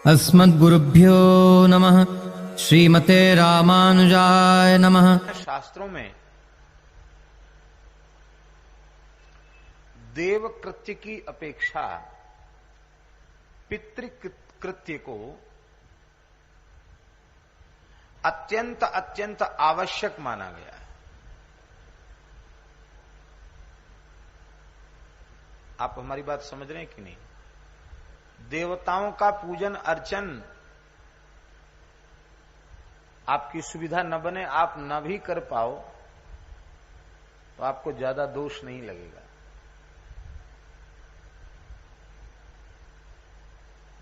अस्मद्गुरुभ्यो नमः। श्रीमते रामानुजाय नमः। शास्त्रों में देव कृत्य की अपेक्षा पितृकृत्य को अत्यंत अत्यंत आवश्यक माना गया है। आप हमारी बात समझ रहे हैं कि नहीं? देवताओं का पूजन अर्चन आपकी सुविधा न बने, आप न भी कर पाओ तो आपको ज्यादा दोष नहीं लगेगा।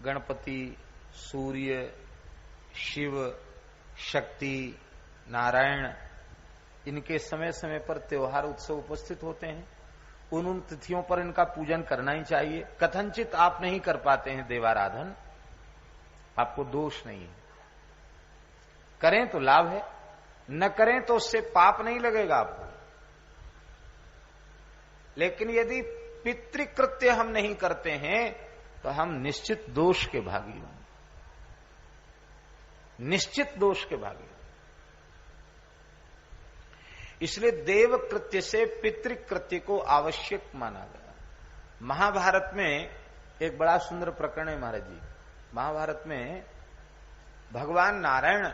गणपति, सूर्य, शिव, शक्ति, नारायण, इनके समय समय पर त्योहार उत्सव उपस्थित होते हैं। उन तिथियों पर इनका पूजन करना ही चाहिए। कथनचित आप नहीं कर पाते हैं देवाराधन, आपको दोष नहीं है। करें तो लाभ है, न करें तो उससे पाप नहीं लगेगा आपको। लेकिन यदि पितृकृत्य हम नहीं करते हैं तो हम निश्चित दोष के भागी होंगे, निश्चित दोष के भागी होंगे। इसलिए देव कृत्य से पितृकृत्य को आवश्यक माना गया। महाभारत में एक बड़ा सुंदर प्रकरण है महाराज जी। महाभारत में भगवान नारायण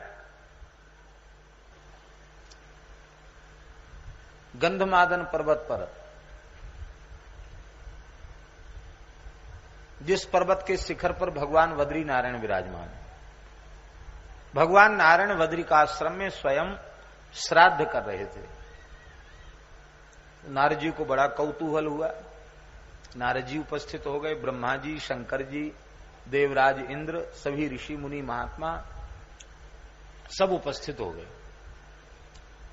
गंधमादन पर्वत पर, जिस पर्वत के शिखर पर भगवान बद्री नारायण विराजमान है, भगवान नारायण बद्री का आश्रम में स्वयं श्राद्ध कर रहे थे। नारद जी को बड़ा कौतूहल हुआ। नारद जी उपस्थित हो गए, ब्रह्मा जी, शंकर जी, देवराज इंद्र, सभी ऋषि मुनि महात्मा सब उपस्थित हो गए।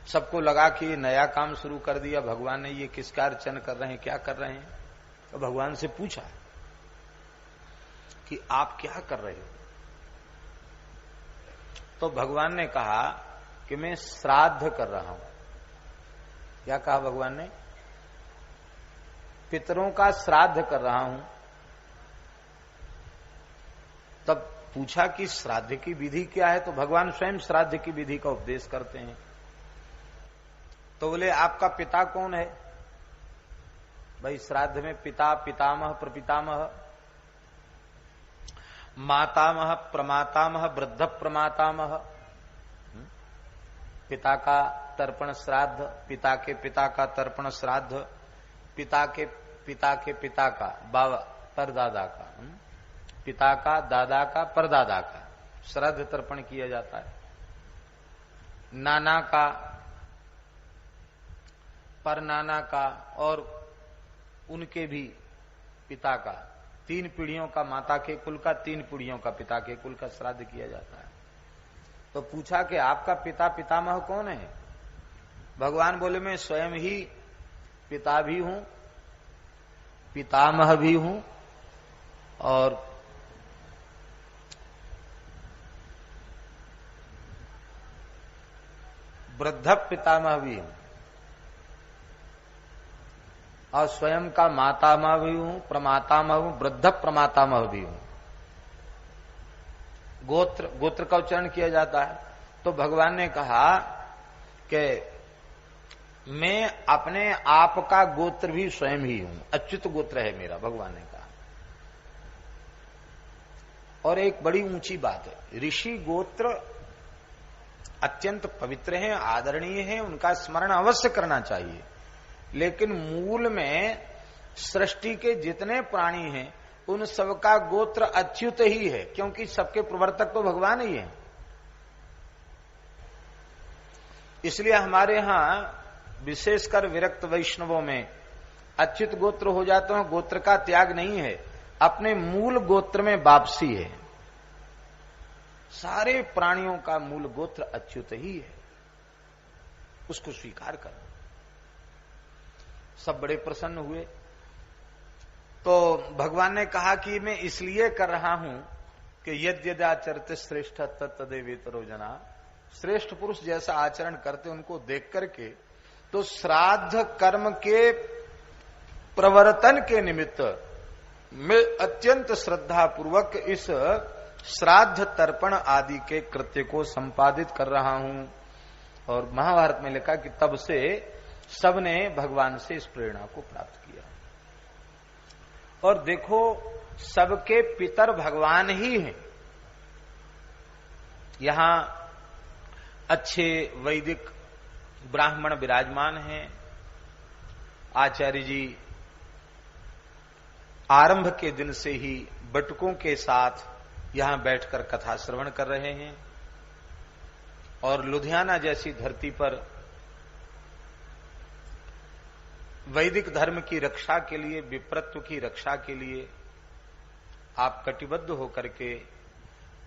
सबको लगा कि ये नया काम शुरू कर दिया भगवान ने, ये किसका अर्चन कर रहे हैं, क्या कर रहे हैं। तो भगवान से पूछा कि आप क्या कर रहे हो? तो भगवान ने कहा कि मैं श्राद्ध कर रहा हूं। क्या कहा भगवान ने? पितरों का श्राद्ध कर रहा हूं। तब पूछा कि श्राद्ध की विधि क्या है? तो भगवान स्वयं श्राद्ध की विधि का उपदेश करते हैं। तो बोले आपका पिता कौन है? भाई श्राद्ध में पिता, पितामह, प्रपितामह, मातामह, प्रमातामह, वृद्ध प्रमातामह। पिता का तर्पण श्राद्ध, पिता के पिता का तर्पण श्राद्ध, पिता के पिता के पिता का, बाबा परदादा का, पिता का, दादा का, परदादा का श्राद्ध तर्पण किया जाता है। नाना का, परनाना का और उनके भी पिता का, 3 पीढ़ियों का, माता के कुल का, 3 पीढ़ियों का पिता के कुल का श्राद्ध किया जाता है। तो पूछा कि आपका पिता पितामह कौन है? भगवान बोले मैं स्वयं ही पिता भी हूं, पितामह भी हूं और वृद्ध पितामह भी हूं और स्वयं का मातामह भी हूं, प्रमातामह हूं, वृद्ध प्रमातामह भी हूं। गोत्र का उच्चारण किया जाता है। तो भगवान ने कहा कि मैं अपने आप का गोत्र भी स्वयं ही हूं, अच्युत गोत्र है मेरा, भगवान ने कहा। और एक बड़ी ऊंची बात है, ऋषि गोत्र अत्यंत पवित्र हैं, आदरणीय हैं, उनका स्मरण अवश्य करना चाहिए। लेकिन मूल में सृष्टि के जितने प्राणी हैं उन सबका गोत्र अच्युत ही है, क्योंकि सबके प्रवर्तक तो भगवान ही है। इसलिए हमारे यहां विशेषकर विरक्त वैष्णवों में अच्युत गोत्र हो जाते हैं, गोत्र का त्याग नहीं है, अपने मूल गोत्र में वापसी है। सारे प्राणियों का मूल गोत्र अच्युत ही है, उसको स्वीकार कर। सब बड़े प्रसन्न हुए। तो भगवान ने कहा कि मैं इसलिए कर रहा हूं कि यद्यदाचरते श्रेष्ठ तदेवेतरो जना, श्रेष्ठ पुरुष जैसा आचरण करते उनको देख करके तो श्राद्ध कर्म के प्रवर्तन के निमित्त मैं अत्यंत श्रद्धा पूर्वक इस श्राद्ध तर्पण आदि के कृत्य को संपादित कर रहा हूं। और महाभारत में लिखा कि तब से सबने भगवान से इस प्रेरणा को प्राप्त किया। और देखो, सबके पितर भगवान ही हैं। यहां अच्छे वैदिक ब्राह्मण विराजमान हैं। आचार्य जी आरंभ के दिन से ही बटुकों के साथ यहां बैठकर कथा श्रवण कर रहे हैं। और लुधियाना जैसी धरती पर वैदिक धर्म की रक्षा के लिए, विप्रत्व की रक्षा के लिए आप कटिबद्ध होकर के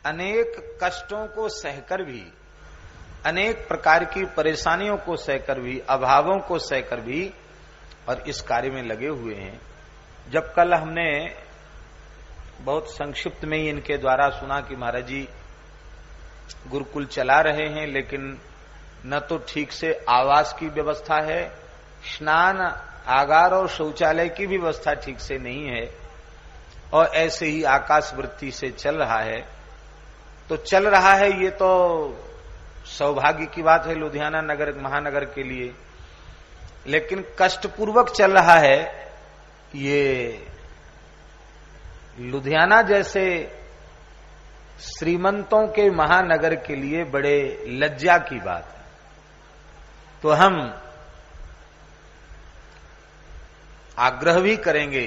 अनेक कष्टों को सहकर भी, अनेक प्रकार की परेशानियों को सहकर भी, अभावों को सहकर भी और इस कार्य में लगे हुए हैं। जब कल हमने बहुत संक्षिप्त में ही इनके द्वारा सुना कि महाराज जी गुरुकुल चला रहे हैं, लेकिन न तो ठीक से आवास की व्यवस्था है, स्नान आगार और शौचालय की भी व्यवस्था ठीक से नहीं है, और ऐसे ही आकाश वृत्ति से चल रहा है। तो चल रहा है, ये तो सौभाग्य की बात है लुधियाना नगर महानगर के लिए, लेकिन कष्टपूर्वक चल रहा है। ये लुधियाना जैसे श्रीमंतों के महानगर के लिए बड़े लज्जा की बात है। तो हम आग्रह भी करेंगे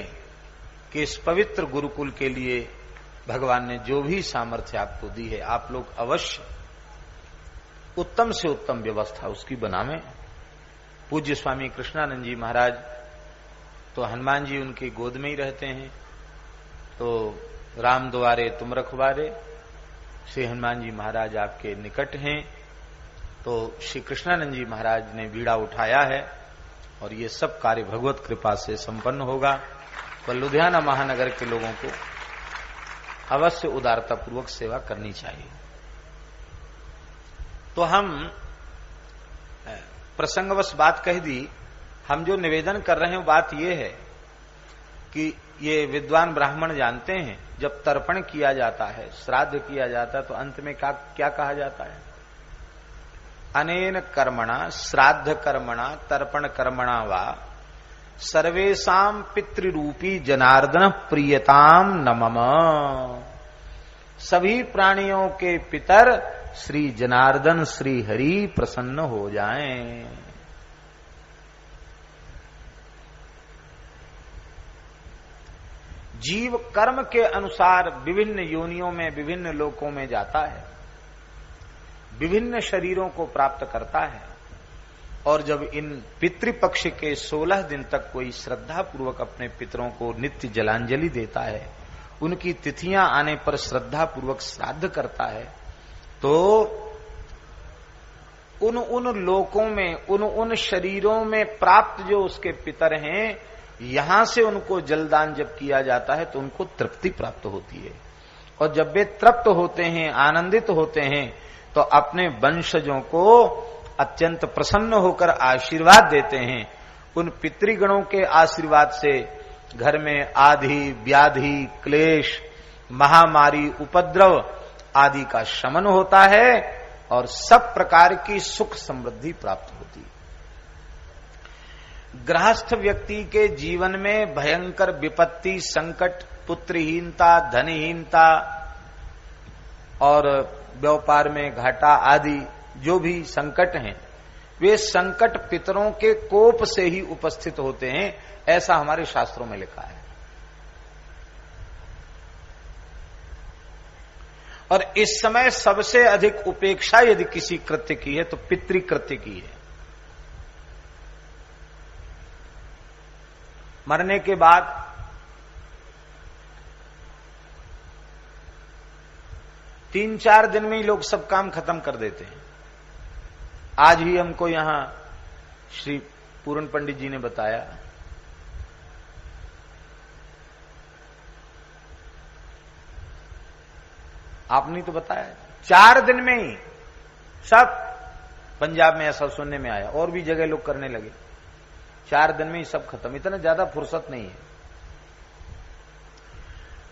कि इस पवित्र गुरुकुल के लिए भगवान ने जो भी सामर्थ्य आपको दी है, आप लोग अवश्य उत्तम से उत्तम व्यवस्था उसकी बनावें। पूज्य स्वामी कृष्णानंद जी महाराज तो हनुमान जी उनकी गोद में ही रहते हैं, तो राम द्वारे तुम रखवारे, श्री हनुमान जी महाराज आपके निकट हैं। तो श्री कृष्णानंद जी महाराज ने बीड़ा उठाया है और ये सब कार्य भगवत कृपा से संपन्न होगा। तो लुधियाना महानगर के लोगों को अवश्य उदारता पूर्वक सेवा करनी चाहिए। तो हम प्रसंगवश बात कह दी, हम जो निवेदन कर रहे हैं बात यह है कि ये विद्वान ब्राह्मण जानते हैं जब तर्पण किया जाता है, श्राद्ध किया जाता है, तो अंत में क्या कहा जाता है? अनेन कर्मणा श्राद्ध कर्मणा तर्पण कर्मणा वा सर्वेषां पितृरूपी जनार्दन प्रियताम नमम। सभी प्राणियों के पितर श्री जनार्दन श्री हरि प्रसन्न हो जाएं। जीव कर्म के अनुसार विभिन्न योनियों में, विभिन्न लोकों में जाता है, विभिन्न शरीरों को प्राप्त करता है। और जब इन पितृपक्ष के 16 दिन तक कोई श्रद्धा पूर्वक अपने पितरों को नित्य जलांजलि देता है, उनकी तिथियां आने पर श्रद्धा पूर्वक श्राद्ध करता है, तो उन लोकों में, उन शरीरों में प्राप्त जो उसके पितर हैं, यहां से उनको जलदान जब किया जाता है तो उनको तृप्ति प्राप्त होती है। और जब वे तृप्त होते हैं, आनंदित होते हैं, तो अपने वंशजों को अत्यंत प्रसन्न होकर आशीर्वाद देते हैं। उन पितृगणों के आशीर्वाद से घर में आधि, व्याधि, क्लेश, महामारी, उपद्रव आदि का शमन होता है और सब प्रकार की सुख समृद्धि प्राप्त होती है। गृहस्थ व्यक्ति के जीवन में भयंकर विपत्ति, संकट, पुत्रहीनता, धनहीनता और व्यापार में घाटा आदि जो भी संकट हैं, वे संकट पितरों के कोप से ही उपस्थित होते हैं, ऐसा हमारे शास्त्रों में लिखा है। और इस समय सबसे अधिक उपेक्षा यदि किसी कृत्य की है तो पितृकृत्य की है। मरने के बाद तीन चार दिन में ही लोग सब काम खत्म कर देते हैं। आज ही हमको यहां श्री पूर्ण पंडित जी ने बताया, आपने तो बताया 4 दिन में ही सब, पंजाब में ऐसा सुनने में आया, और भी जगह लोग करने लगे, 4 दिन में ही सब खत्म। इतना ज्यादा फुर्सत नहीं है।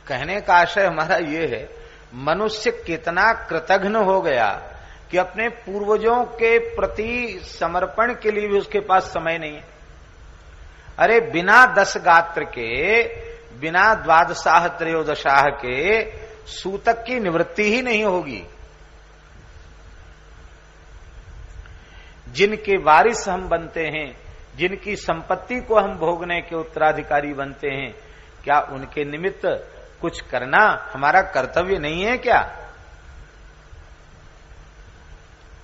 कहने का आशय हमारा ये है, मनुष्य कितना कृतघ्न हो गया कि अपने पूर्वजों के प्रति समर्पण के लिए भी उसके पास समय नहीं है। अरे बिना 10 गात्र के, बिना द्वादशाह त्रयोदशाह के सूतक की निवृत्ति ही नहीं होगी। जिनके वारिस हम बनते हैं, जिनकी संपत्ति को हम भोगने के उत्तराधिकारी बनते हैं, क्या उनके निमित्त कुछ करना हमारा कर्तव्य नहीं है क्या?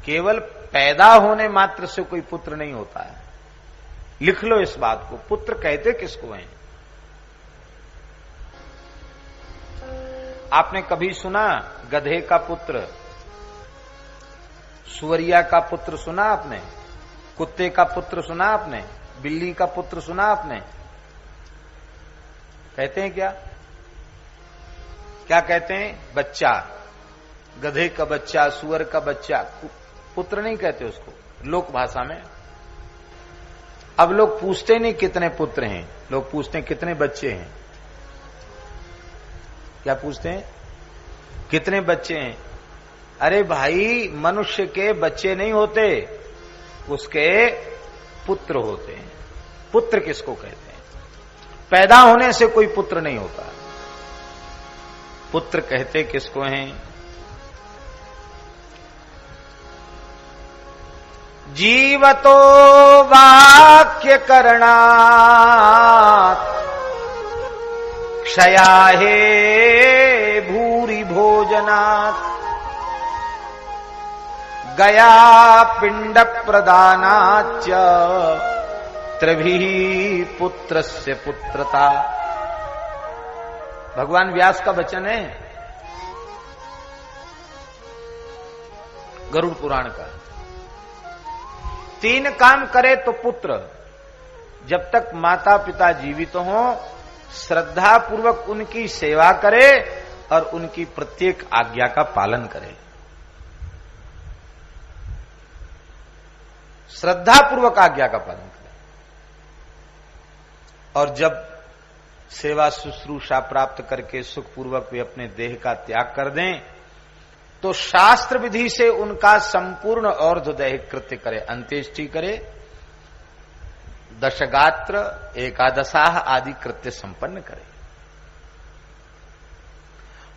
केवल पैदा होने मात्र से कोई पुत्र नहीं होता है। लिख लो इस बात को। पुत्र कहते किसको हैं? आपने कभी सुना गधे का पुत्र, सुवरिया का पुत्र सुना आपने? कुत्ते का पुत्र सुना आपने? बिल्ली का पुत्र सुना आपने? कहते हैं क्या? क्या कहते हैं? बच्चा। गधे का बच्चा, सुअर का बच्चा, पुत्र नहीं कहते उसको लोक भाषा में। अब लोग पूछते नहीं कितने पुत्र हैं, लोग पूछते हैं कितने बच्चे हैं। क्या पूछते हैं? कितने बच्चे हैं? अरे भाई, मनुष्य के बच्चे नहीं होते, उसके पुत्र होते हैं। पुत्र किसको कहते हैं? पैदा होने से कोई पुत्र नहीं होता। पुत्र कहते किसको हैं? जीवतो वाक्य करणात् क्षयाहे भूरि भोजनात् गया पिंड प्रदानाच्च त्रिभिः पुत्रस्य पुत्रता। भगवान व्यास का वचन है, गरुड़ पुराण का। 3 काम करे तो पुत्र। जब तक माता पिता जीवित हों, श्रद्धा पूर्वक उनकी सेवा करे और उनकी प्रत्येक आज्ञा का पालन करे। श्रद्धा पूर्वक आज्ञा का पालन करे। और जब सेवा शुश्रूषा प्राप्त करके सुखपूर्वक वे अपने देह का त्याग कर दें, तो शास्त्र विधि से उनका संपूर्ण और्ध्वदैहिक कृत्य करे, अंत्येष्टि करे, दशगात्र, एकादशाह आदि कृत्य संपन्न करे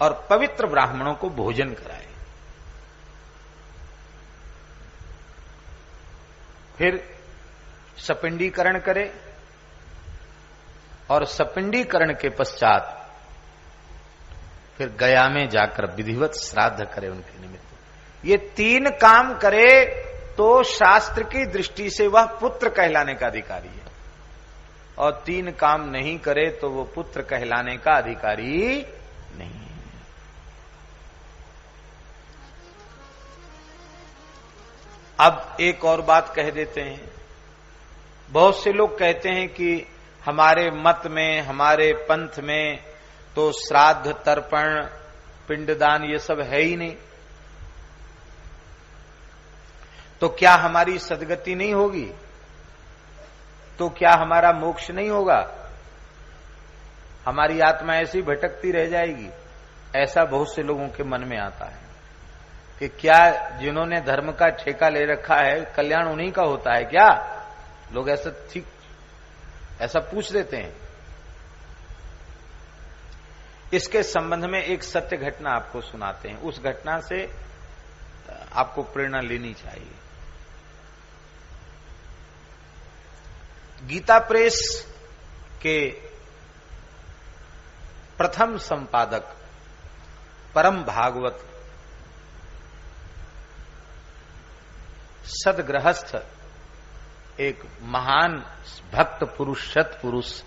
और पवित्र ब्राह्मणों को भोजन कराए। फिर सपिंडीकरण करे और सपिंडीकरण के पश्चात फिर गया में जाकर विधिवत श्राद्ध करे उनके निमित्त। ये 3 काम करे तो शास्त्र की दृष्टि से वह पुत्र कहलाने का अधिकारी है, और 3 काम नहीं करे तो वो पुत्र कहलाने का अधिकारी नहीं है। अब एक और बात कह देते हैं। बहुत से लोग कहते हैं कि हमारे मत में, हमारे पंथ में तो श्राद्ध, तर्पण, पिंडदान ये सब है ही नहीं, तो क्या हमारी सदगति नहीं होगी? तो क्या हमारा मोक्ष नहीं होगा? हमारी आत्मा ऐसी भटकती रह जाएगी? ऐसा बहुत से लोगों के मन में आता है कि क्या जिन्होंने धर्म का ठेका ले रखा है कल्याण उन्हीं का होता है क्या? लोग ऐसा पूछ देते हैं। इसके संबंध में एक सत्य घटना आपको सुनाते हैं। उस घटना से आपको प्रेरणा लेनी चाहिए। गीता प्रेस के प्रथम संपादक परम भागवत सदगृहस्थ एक महान भक्त पुरुष, सत्पुरुष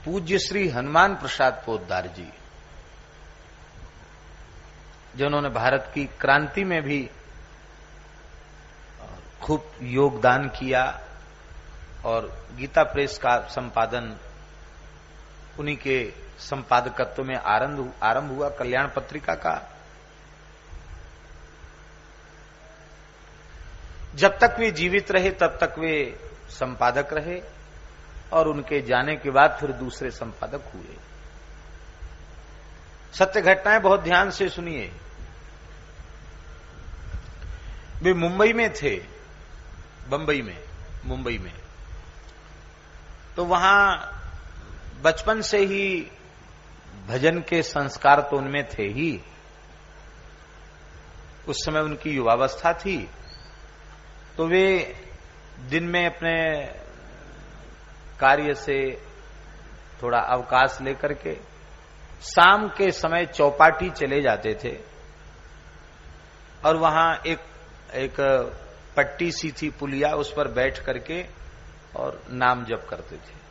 पूज्य श्री हनुमान प्रसाद पोद्दार जी, जिन्होंने भारत की क्रांति में भी खूब योगदान किया और गीता प्रेस का संपादन उन्हीं के संपादकत्व में आरंभ हुआ, कल्याण पत्रिका का। जब तक वे जीवित रहे तब तक वे संपादक रहे और उनके जाने के बाद फिर दूसरे संपादक हुए। सत्य घटनाएं बहुत ध्यान से सुनिए। वे मुंबई में थे, मुंबई में, तो वहां बचपन से ही भजन के संस्कार तो उनमें थे ही। उस समय उनकी युवावस्था थी, तो वे दिन में अपने कार्य से थोड़ा अवकाश लेकर के शाम के समय चौपाटी चले जाते थे और वहां एक पट्टी सी थी, पुलिया, उस पर बैठ करके और नाम जप करते थे।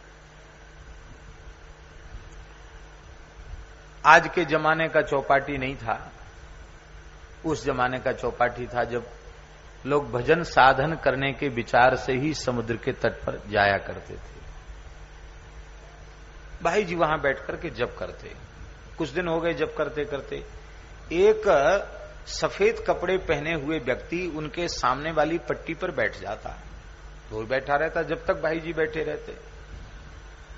आज के जमाने का चौपाटी नहीं था, उस जमाने का चौपाटी था जब लोग भजन साधन करने के विचार से ही समुद्र के तट पर जाया करते थे। भाई जी वहां बैठ करके जप करते। कुछ दिन हो गए जप करते करते, एक सफेद कपड़े पहने हुए व्यक्ति उनके सामने वाली पट्टी पर बैठ जाता, तो बैठा रहता जब तक भाई जी बैठे रहते।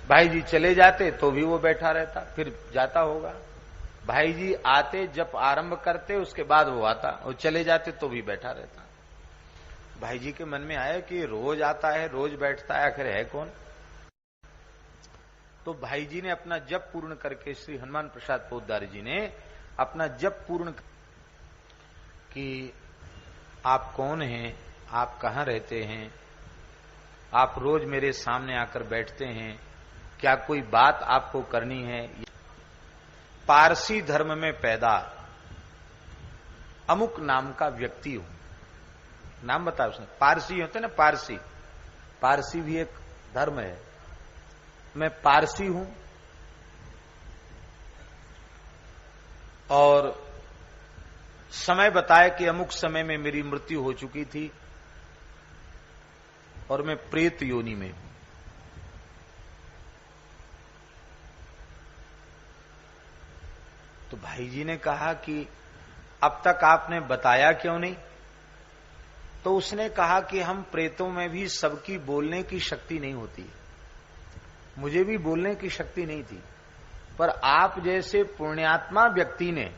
भाई जी चले जाते तो भी वो बैठा रहता, फिर जाता होगा। भाई जी आते, जब आरंभ करते, उसके बाद वो आता, और चले जाते तो भी बैठा रहता। भाई जी के मन में आया कि रोज आता है, रोज बैठता है, आखिर है कौन। तो भाई जी ने अपना जप पूर्ण करके, श्री हनुमान प्रसाद पोद्दार जी ने अपना जप पूर्ण कि आप कौन हैं, आप कहां रहते हैं, आप रोज मेरे सामने आकर बैठते हैं, क्या कोई बात आपको करनी है। पारसी धर्म में पैदा अमुक नाम का व्यक्ति हूं, नाम बताया उसने। पारसी होते ना, पारसी भी एक धर्म है। मैं पारसी हूं और समय बताया कि अमुक समय में मेरी मृत्यु हो चुकी थी और मैं प्रेत योनि में हूं। तो भाई जी ने कहा कि अब तक आपने बताया क्यों नहीं। तो उसने कहा कि हम प्रेतों में भी सबकी बोलने की शक्ति नहीं होती, मुझे भी बोलने की शक्ति नहीं थी, पर आप जैसे पुण्यात्मा व्यक्ति ने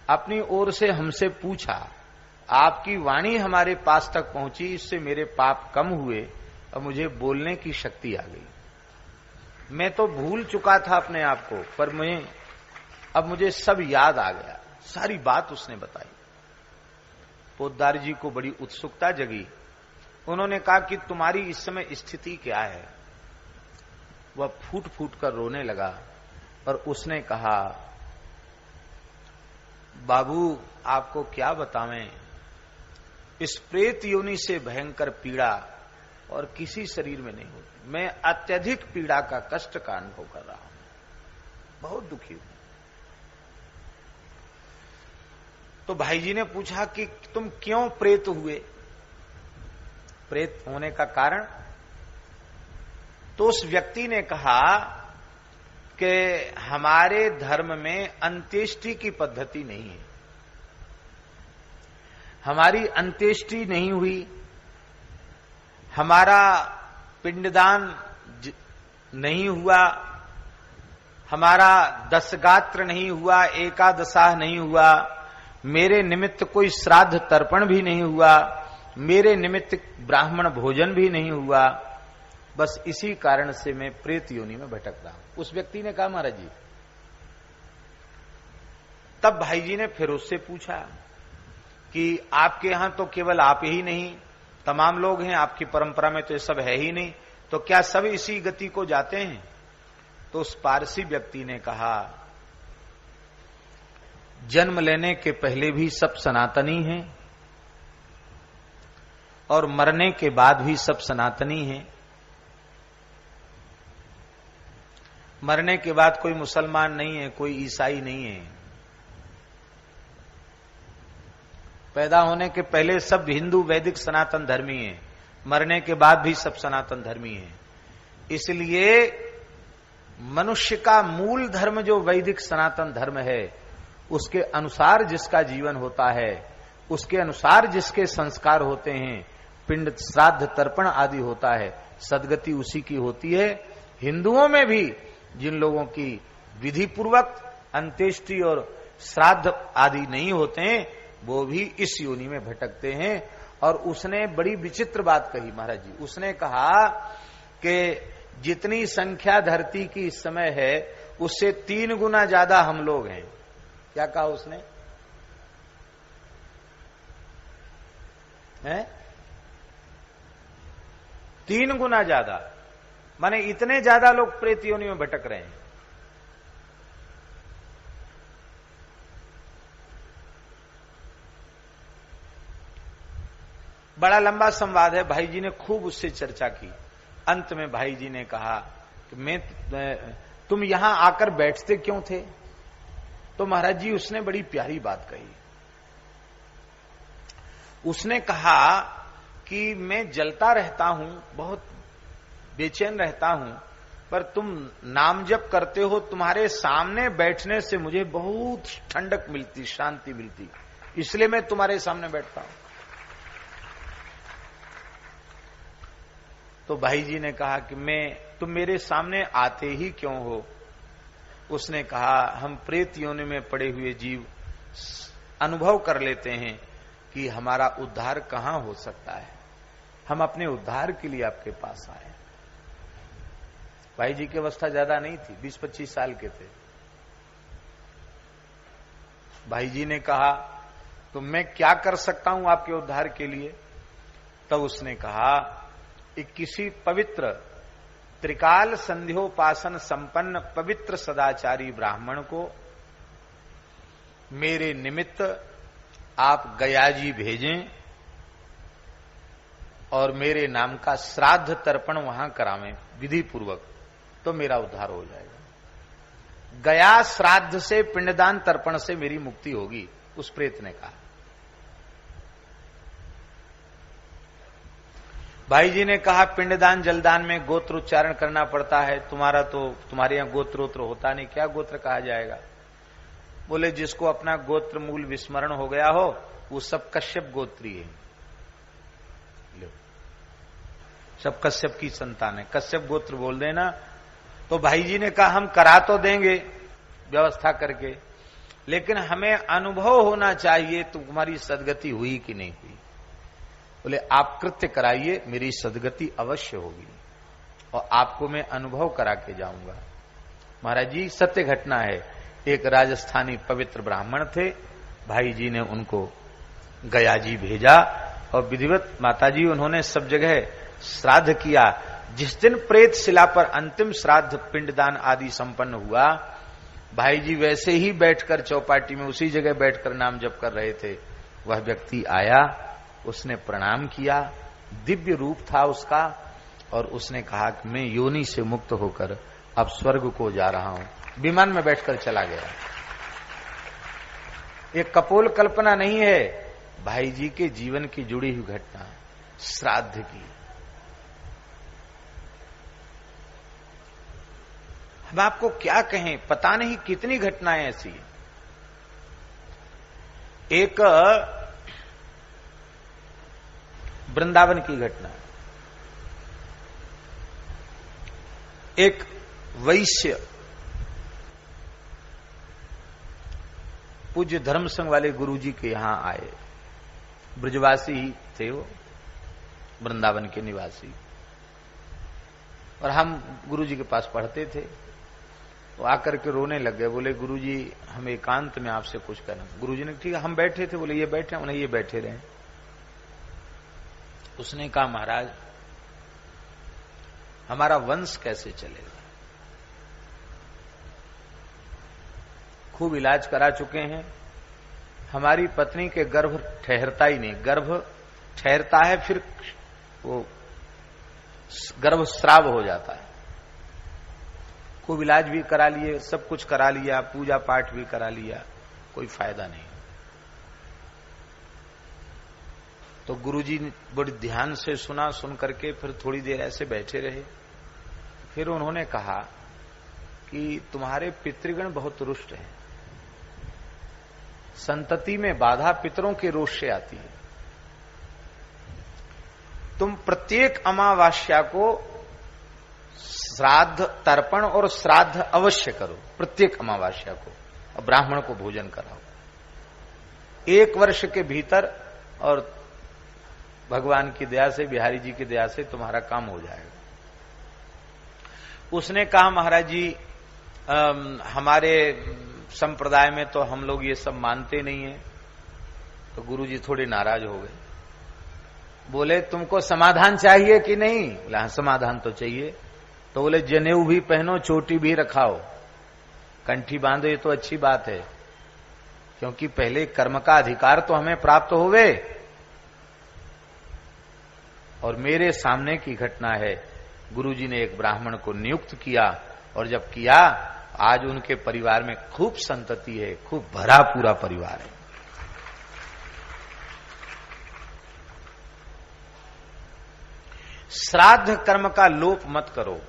अपनी ओर से हमसे पूछा, आपकी वाणी हमारे पास तक पहुंची, इससे मेरे पाप कम हुए और मुझे बोलने की शक्ति आ गई। मैं तो भूल चुका था अपने आप को, पर अब मुझे सब याद आ गया। सारी बात उसने बताई। पोद्दार जी को बड़ी उत्सुकता जगी। उन्होंने कहा कि तुम्हारी इस समय स्थिति क्या है। वह फूट फूट कर रोने लगा और उसने कहा, बाबू आपको क्या बतावें, इस प्रेत योनि से भयंकर पीड़ा और किसी शरीर में नहीं होती। मैं अत्यधिक पीड़ा का, कष्ट का अनुभव कर रहा हूं, बहुत दुखी हूं। तो भाई जी ने पूछा कि तुम क्यों प्रेत हुए, प्रेत होने का कारण। तो उस व्यक्ति ने कहा कि हमारे धर्म में अंत्येष्टि की पद्धति नहीं है, हमारी अंत्येष्टि नहीं हुई, हमारा पिंडदान नहीं हुआ, हमारा दशगात्र नहीं हुआ, एकादशाह नहीं हुआ, मेरे निमित्त कोई श्राद्ध तर्पण भी नहीं हुआ, मेरे निमित्त ब्राह्मण भोजन भी नहीं हुआ, बस इसी कारण से मैं प्रेत योनि में भटक रहा हूं। उस व्यक्ति ने कहा, महाराज जी। तब भाई जी ने फिर उससे पूछा कि आपके यहां तो केवल आप ही नहीं, तमाम लोग हैं, आपकी परंपरा में तो ये सब है ही नहीं, तो क्या सब इसी गति को जाते हैं। तो उस पारसी व्यक्ति ने कहा, जन्म लेने के पहले भी सब सनातनी हैं और मरने के बाद भी सब सनातनी हैं। मरने के बाद कोई मुसलमान नहीं है, कोई ईसाई नहीं है। पैदा होने के पहले सब हिंदू वैदिक सनातन धर्मी हैं, मरने के बाद भी सब सनातन धर्मी हैं। इसलिए मनुष्य का मूल धर्म जो वैदिक सनातन धर्म है, उसके अनुसार जिसका जीवन होता है, उसके अनुसार जिसके संस्कार होते हैं, पिंड श्राद्ध तर्पण आदि होता है, सदगति उसी की होती है। हिंदुओं में भी जिन लोगों की विधि पूर्वक अंत्येष्टि और श्राद्ध आदि नहीं होते हैं, वो भी इस योनि में भटकते हैं। और उसने बड़ी विचित्र बात कही महाराज जी। उसने कहा कि जितनी संख्या धरती की इस समय है उससे 3 गुना ज्यादा हम लोग हैं। क्या कहा उसने? है 3 गुना ज्यादा, माने इतने ज्यादा लोग प्रेत योनि में भटक रहे हैं। बड़ा लंबा संवाद है, भाई जी ने खूब उससे चर्चा की। अंत में भाई जी ने कहा कि तुम यहां आकर बैठते क्यों थे? तो महाराज जी उसने बड़ी प्यारी बात कही। उसने कहा कि मैं जलता रहता हूं, बहुत बेचैन रहता हूं, पर तुम नाम जप करते हो, तुम्हारे सामने बैठने से मुझे बहुत ठंडक मिलती, शांति मिलती, इसलिए मैं तुम्हारे सामने बैठता हूं। तो भाई जी ने कहा कि तुम मेरे सामने आते ही क्यों हो? उसने कहा हम प्रेत योनि में पड़े हुए जीव अनुभव कर लेते हैं कि हमारा उद्धार कहां हो सकता है, हम अपने उद्धार के लिए आपके पास आए। भाई जी की अवस्था ज्यादा नहीं थी, 20-25 साल के थे। भाई जी ने कहा तो मैं क्या कर सकता हूं आपके उद्धार के लिए? तब उसने कहा किसी पवित्र त्रिकाल संध्योपासन संपन्न पवित्र सदाचारी ब्राह्मण को मेरे निमित्त आप गयाजी भेजें और मेरे नाम का श्राद्ध तर्पण वहां करावें विधि पूर्वक, तो मेरा उद्धार हो जाएगा। गया श्राद्ध से, पिंडदान तर्पण से मेरी मुक्ति होगी, उस प्रेत ने कहा। भाई जी ने कहा पिंडदान जलदान में गोत्र उच्चारण करना पड़ता है, तुम्हारे यहां गोत्रोत्र होता नहीं, क्या गोत्र कहा जाएगा? बोले जिसको अपना गोत्र मूल विस्मरण हो गया हो वो सब कश्यप गोत्री है, सब कश्यप की संतान है, कश्यप गोत्र बोल देना। तो भाई जी ने कहा हम करा तो देंगे व्यवस्था करके, लेकिन हमें अनुभव होना चाहिए तुम्हारी सदगति हुई कि नहीं हुई। बोले आप कृत्य कराइए, मेरी सदगति अवश्य होगी और आपको मैं अनुभव करा के जाऊंगा। महाराज जी सत्य घटना है, एक राजस्थानी पवित्र ब्राह्मण थे, भाई जी ने उनको गयाजी भेजा और विधिवत माताजी उन्होंने सब जगह श्राद्ध किया। जिस दिन प्रेत शिला पर अंतिम श्राद्ध पिंडदान आदि संपन्न हुआ, भाई जी वैसे ही बैठकर चौपाटी में उसी जगह बैठकर नाम जप कर रहे थे, वह व्यक्ति आया, उसने प्रणाम किया, दिव्य रूप था उसका, और उसने कहा कि मैं योनि से मुक्त होकर अब स्वर्ग को जा रहा हूं। विमान में बैठकर चला गया। ये कपोल कल्पना नहीं है, भाई जी के जीवन की जुड़ी हुई घटना, श्राद्ध की। हम आपको क्या कहें, पता नहीं कितनी घटनाएं ऐसी। एक वृंदावन की घटना, एक वैश्य पूज्य धर्म संघ वाले गुरुजी के यहां आए, ब्रजवासी ही थे वो, वृंदावन के निवासी, और हम गुरुजी के पास पढ़ते थे। वो आकर के रोने लग गए, बोले गुरुजी हम एकांत में आपसे कुछ करना। गुरुजी ने ठीक है, हम बैठे थे, बोले ये बैठे, उन्हें ये बैठे रहे। उसने कहा महाराज हमारा वंश कैसे चलेगा? खूब इलाज करा चुके हैं, हमारी पत्नी के गर्भ ठहरता ही नहीं, गर्भ ठहरता है फिर वो गर्भ स्राव हो जाता है। खूब इलाज भी करा लिए, सब कुछ करा लिया, पूजा पाठ भी करा लिया, कोई फायदा नहीं। तो गुरुजी ने बड़ी ध्यान से सुना, सुन करके फिर थोड़ी देर ऐसे बैठे रहे। फिर उन्होंने कहा कि तुम्हारे पितृगण बहुत रुष्ट हैं, संतति में बाधा पितरों के रोष से आती है। तुम प्रत्येक अमावास्या को श्राद्ध तर्पण और श्राद्ध अवश्य करो, प्रत्येक अमावास्या को, और ब्राह्मण को भोजन कराओ। 1 वर्ष के भीतर और भगवान की दया से, बिहारी जी की दया से तुम्हारा काम हो जाएगा। उसने कहा महाराज जी हमारे संप्रदाय में तो हम लोग ये सब मानते नहीं है। तो गुरु जी थोड़े नाराज हो गए, बोले तुमको समाधान चाहिए कि नहीं? बोले हाँ समाधान तो चाहिए। तो बोले जनेऊ भी पहनो, चोटी भी रखाओ, कंठी बांधो, ये तो अच्छी बात है, क्योंकि पहले कर्म का अधिकार तो हमें प्राप्त होवे। और मेरे सामने की घटना है, गुरुजी ने एक ब्राह्मण को नियुक्त किया, और जब किया आज उनके परिवार में खूब संतति है, खूब भरा पूरा परिवार है। श्राद्ध कर्म का लोप मत करो।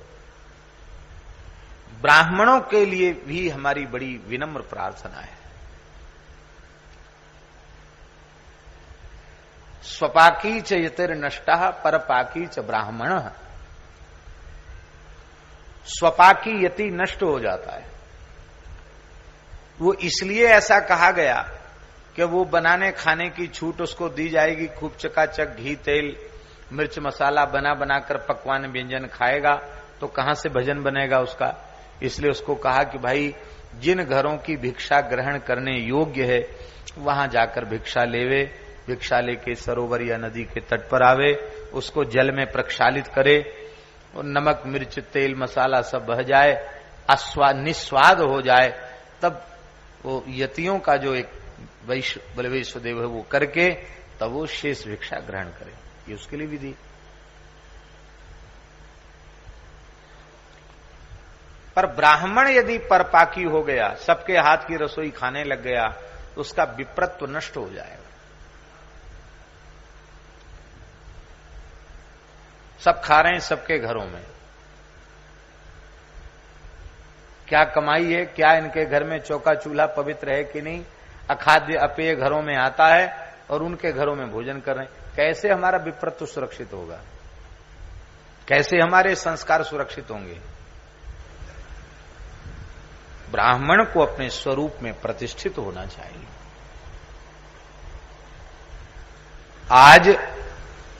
ब्राह्मणों के लिए भी हमारी बड़ी विनम्र प्रार्थना है। स्वपाकी च यतिर्नष्टः परपाकी च ब्राह्मण। स्वपाकी यति नष्ट हो जाता है। वो इसलिए ऐसा कहा गया कि वो बनाने खाने की छूट उसको दी जाएगी, खूब चकाचक घी तेल मिर्च मसाला बना बनाकर पकवान व्यंजन खाएगा, तो कहां से भजन बनेगा उसका। इसलिए उसको कहा कि भाई जिन घरों की भिक्षा ग्रहण करने योग्य है वहां जाकर भिक्षा लेवे, भिक्षा लेके सरोवर या नदी के तट पर आवे, उसको जल में प्रक्षालित करे, और नमक मिर्च तेल मसाला सब बह जाए, निस्वाद हो जाए, तब वो यतियों का जो एक बलवेश्वदेव है वो करके तब वो शेष भिक्षा ग्रहण करे। ये उसके लिए विधि। पर ब्राह्मण यदि परपाकी हो गया, सबके हाथ की रसोई खाने लग गया, तो उसका विप्रत्व नष्ट हो जाएगा। सब खा रहे हैं सबके घरों में, क्या कमाई है, क्या इनके घर में चौका चूल्हा पवित्र है कि नहीं, अखाद्य अपेय घरों में आता है और उनके घरों में भोजन कर रहे हैं। कैसे हमारा विप्रत्व सुरक्षित होगा, कैसे हमारे संस्कार सुरक्षित होंगे। ब्राह्मण को अपने स्वरूप में प्रतिष्ठित होना चाहिए। आज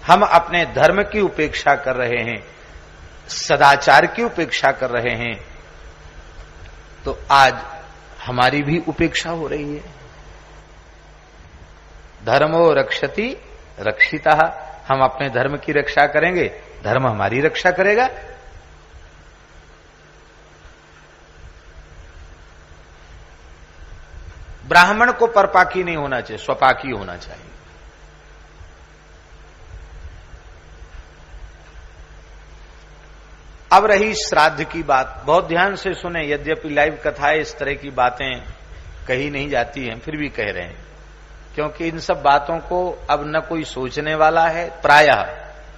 हम अपने धर्म की उपेक्षा कर रहे हैं, सदाचार की उपेक्षा कर रहे हैं, तो आज हमारी भी उपेक्षा हो रही है। धर्मो रक्षति रक्षिता। हम अपने धर्म की रक्षा करेंगे, धर्म हमारी रक्षा करेगा। ब्राह्मण को परपाकी नहीं होना चाहिए, स्वपाकी होना चाहिए। अब रही श्राद्ध की बात, बहुत ध्यान से सुने। यद्यपि लाइव कथाएं इस तरह की बातें कही नहीं जाती हैं, फिर भी कह रहे हैं, क्योंकि इन सब बातों को अब न कोई सोचने वाला है प्रायः,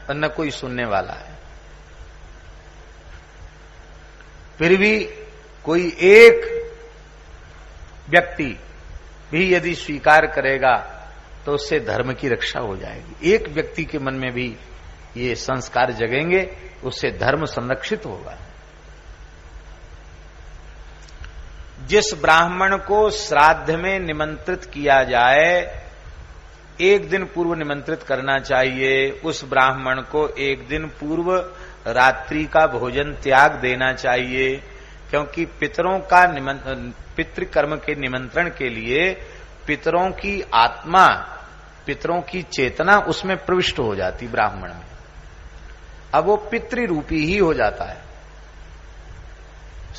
और न कोई सुनने वाला है। फिर भी कोई एक व्यक्ति भी यदि स्वीकार करेगा तो उससे धर्म की रक्षा हो जाएगी। एक व्यक्ति के मन में भी ये संस्कार जगेंगे, उससे धर्म संरक्षित होगा। जिस ब्राह्मण को श्राद्ध में निमंत्रित किया जाए, एक दिन पूर्व निमंत्रित करना चाहिए। उस ब्राह्मण को एक दिन पूर्व रात्रि का भोजन त्याग देना चाहिए, क्योंकि पितरों का पितृकर्म के निमंत्रण के लिए पितरों की आत्मा, पितरों की चेतना उसमें प्रविष्ट हो जाती ब्राह्मण में। अब वो पितृरूपी ही हो जाता है।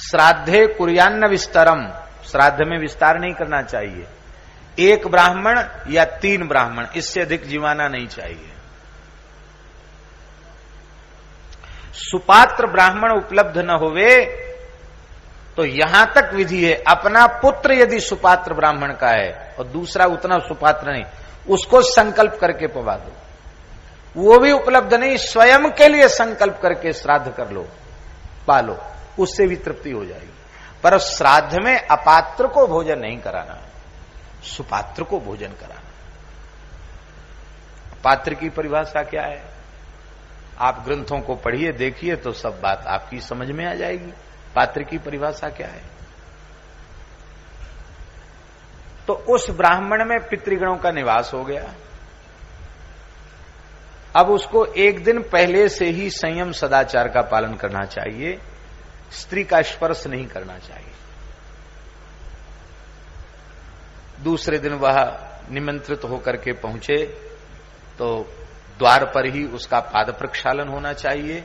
श्राद्धे कुर्यान्न विस्तरम, श्राद्ध में विस्तार नहीं करना चाहिए। एक ब्राह्मण या 3 ब्राह्मण, इससे अधिक जीवाना नहीं चाहिए। सुपात्र ब्राह्मण उपलब्ध न होवे तो यहां तक विधि है, अपना पुत्र यदि सुपात्र ब्राह्मण का है और दूसरा उतना सुपात्र नहीं, उसको संकल्प करके पवा दो। वो भी उपलब्ध नहीं, स्वयं के लिए संकल्प करके श्राद्ध कर लो, पालो, उससे भी तृप्ति हो जाएगी। पर श्राद्ध में अपात्र को भोजन नहीं कराना, सुपात्र को भोजन कराना। पात्र की परिभाषा क्या है? आप ग्रंथों को पढ़िए, देखिए, तो सब बात आपकी समझ में आ जाएगी। पात्र की परिभाषा क्या है? तो उस ब्राह्मण में पितृगणों का निवास हो गया। अब उसको एक दिन पहले से ही संयम सदाचार का पालन करना चाहिए, स्त्री का स्पर्श नहीं करना चाहिए। दूसरे दिन वह निमंत्रित होकर के पहुंचे तो द्वार पर ही उसका पाद प्रक्षालन होना चाहिए।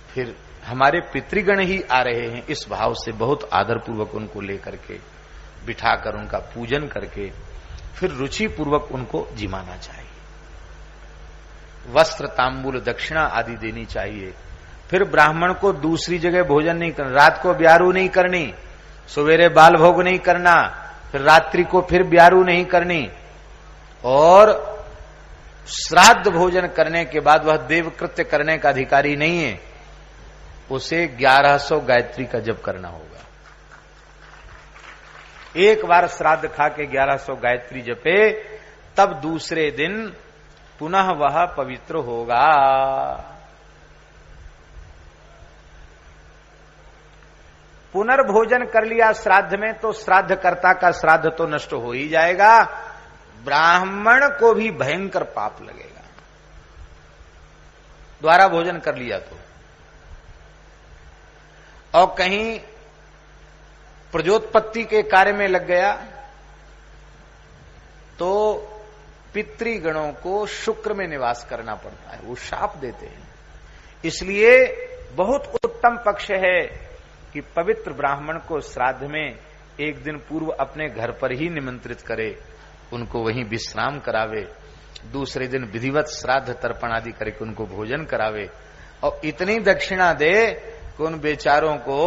फिर हमारे पितृगण ही आ रहे हैं, इस भाव से बहुत आदर पूर्वक उनको लेकर के बिठाकर उनका पूजन करके फिर रुचि पूर्वक उनको जिमाना चाहिए। वस्त्र, तांबूल, दक्षिणा आदि देनी चाहिए। फिर ब्राह्मण को दूसरी जगह भोजन नहीं करना, रात को ब्यारू नहीं करनी, सवेरे बाल भोग नहीं करना, फिर रात्रि को फिर ब्यारू नहीं करनी, और श्राद्ध भोजन करने के बाद वह देवकृत्य करने का अधिकारी नहीं है, उसे 1100 गायत्री का जप करना होगा। एक बार श्राद्ध खा के 1100 गायत्री जपे, तब दूसरे दिन पुनः वह पवित्र होगा। पुनर्भोजन कर लिया श्राद्ध में तो श्राद्धकर्ता का श्राद्ध तो नष्ट हो ही जाएगा, ब्राह्मण को भी भयंकर पाप लगेगा। द्वारा भोजन कर लिया तो, और कहीं प्रजोत्पत्ति के कार्य में लग गया तो पितृगणों को शुक्र में निवास करना पड़ता है, वो शाप देते हैं। इसलिए बहुत उत्तम पक्ष है कि पवित्र ब्राह्मण को श्राद्ध में एक दिन पूर्व अपने घर पर ही निमंत्रित करे, उनको वहीं विश्राम करावे, दूसरे दिन विधिवत श्राद्ध तर्पण आदि करके उनको भोजन करावे, और इतनी दक्षिणा दे कि उन बेचारों को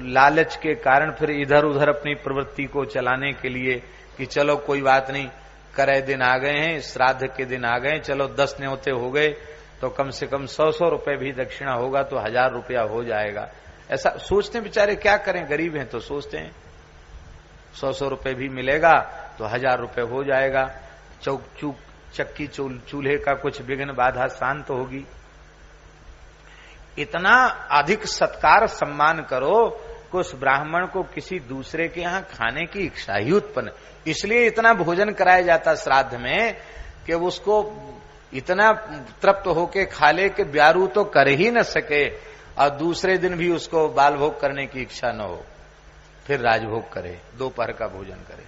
लालच के कारण फिर इधर उधर अपनी प्रवृत्ति को चलाने के लिए कि चलो कोई बात नहीं, करे दिन आ गए हैं, श्राद्ध के दिन आ गए, चलो 10 न्योते हो गए तो कम से कम 100 रुपए भी दक्षिणा होगा तो 1000 रुपया हो जाएगा। ऐसा सोचते बेचारे, क्या करें, गरीब हैं तो सोचते हैं 100 रुपए भी मिलेगा तो 1000 रुपए हो जाएगा, चक्की चूल्हे का कुछ विघ्न बाधा शांत होगी। इतना अधिक सत्कार सम्मान करो कि उस ब्राह्मण को किसी दूसरे के यहां खाने की इच्छा ही उत्पन्न, इसलिए इतना भोजन कराया जाता श्राद्ध में कि उसको इतना तृप्त होके खा ले कि ब्यारू तो कर ही न सके, और दूसरे दिन भी उसको बाल भोग करने की इच्छा न हो, फिर राजभोग करे, दोपहर का भोजन करे।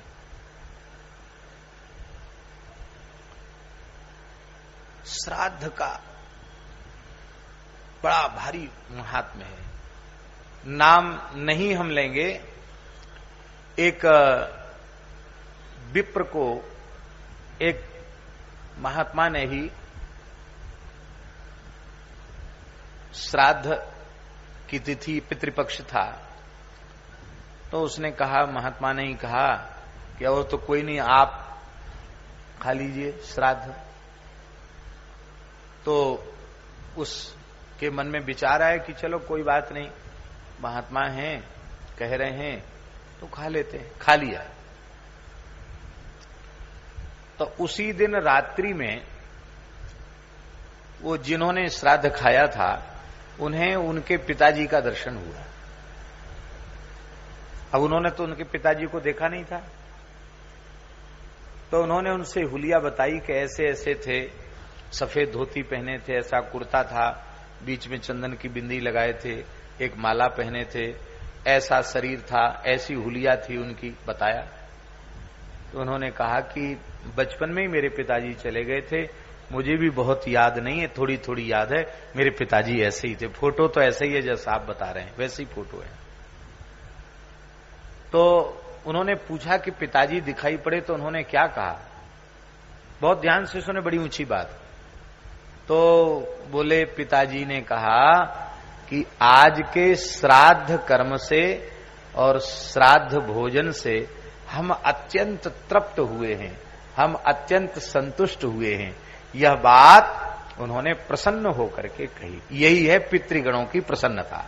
श्राद्ध का बड़ा भारी महात्म्य है, नाम नहीं हम लेंगे। एक विप्र को एक महात्मा ने ही श्राद्ध की तिथि पितृपक्ष था, तो उसने कहा, महात्मा ने ही कहा कि और तो कोई नहीं, आप खा लीजिए श्राद्ध। तो उसके मन में विचार आया कि चलो कोई बात नहीं, महात्मा हैं कह रहे हैं तो खा लेते हैं, खा लिया। तो उसी दिन रात्रि में वो जिन्होंने श्राद्ध खाया था उन्हें उनके पिताजी का दर्शन हुआ। अब उन्होंने तो उनके पिताजी को देखा नहीं था, तो उन्होंने उनसे हुलिया बताई कि ऐसे ऐसे थे, सफेद धोती पहने थे, ऐसा कुर्ता था, बीच में चंदन की बिंदी लगाए थे, एक माला पहने थे, ऐसा शरीर था, ऐसी हुलिया थी उनकी, बताया। तो उन्होंने कहा कि बचपन में ही मेरे पिताजी चले गए थे, मुझे भी बहुत याद नहीं है, थोड़ी थोड़ी याद है, मेरे पिताजी ऐसे ही थे, फोटो तो ऐसे ही है जैसा आप बता रहे हैं, वैसी फोटो है। तो उन्होंने पूछा कि पिताजी दिखाई पड़े तो उन्होंने क्या कहा, बहुत ध्यान से सुने, बड़ी ऊंची बात। तो बोले, पिताजी ने कहा कि आज के श्राद्ध कर्म से और श्राद्ध भोजन से हम अत्यंत तृप्त हुए हैं, हम अत्यंत संतुष्ट हुए हैं। यह बात उन्होंने प्रसन्न होकर के कही। यही है पितृगणों की प्रसन्नता।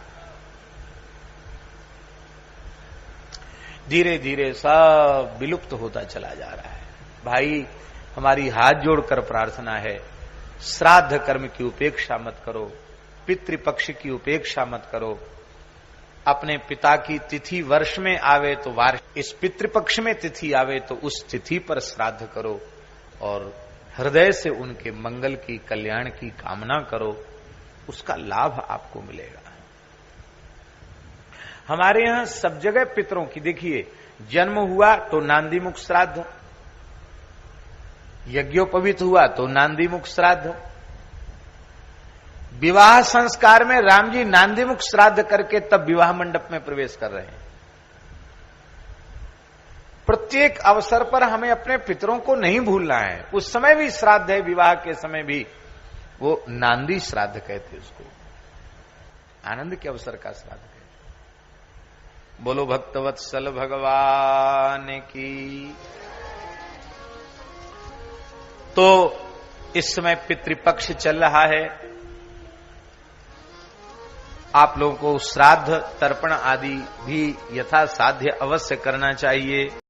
धीरे धीरे सब विलुप्त होता चला जा रहा है। भाई, हमारी हाथ जोड़कर प्रार्थना है, श्राद्ध कर्म की उपेक्षा मत करो, पितृपक्ष की उपेक्षा मत करो। अपने पिता की तिथि वर्ष में आवे तो वार्षिक, इस पितृपक्ष में तिथि आवे तो उस तिथि पर श्राद्ध करो और हृदय से उनके मंगल की, कल्याण की कामना करो, उसका लाभ आपको मिलेगा। हमारे यहां सब जगह पितरों की, देखिए जन्म हुआ तो नांदीमुख श्राद्ध, यज्ञोपवीत हुआ तो नांदीमुख श्राद्ध, विवाह संस्कार में राम जी नांदीमुख श्राद्ध करके तब विवाह मंडप में प्रवेश कर रहे हैं। प्रत्येक अवसर पर हमें अपने पितरों को नहीं भूलना है। उस समय भी श्राद्ध है, विवाह के समय भी, वो नांदी श्राद्ध कहते उसको, आनंद के अवसर का श्राद्ध कहते। बोलो भक्तवत्सल भगवान की। तो इस समय पितृपक्ष चल रहा है, आप लोगों को श्राद्ध तर्पण आदि भी यथासाध्य अवश्य करना चाहिए।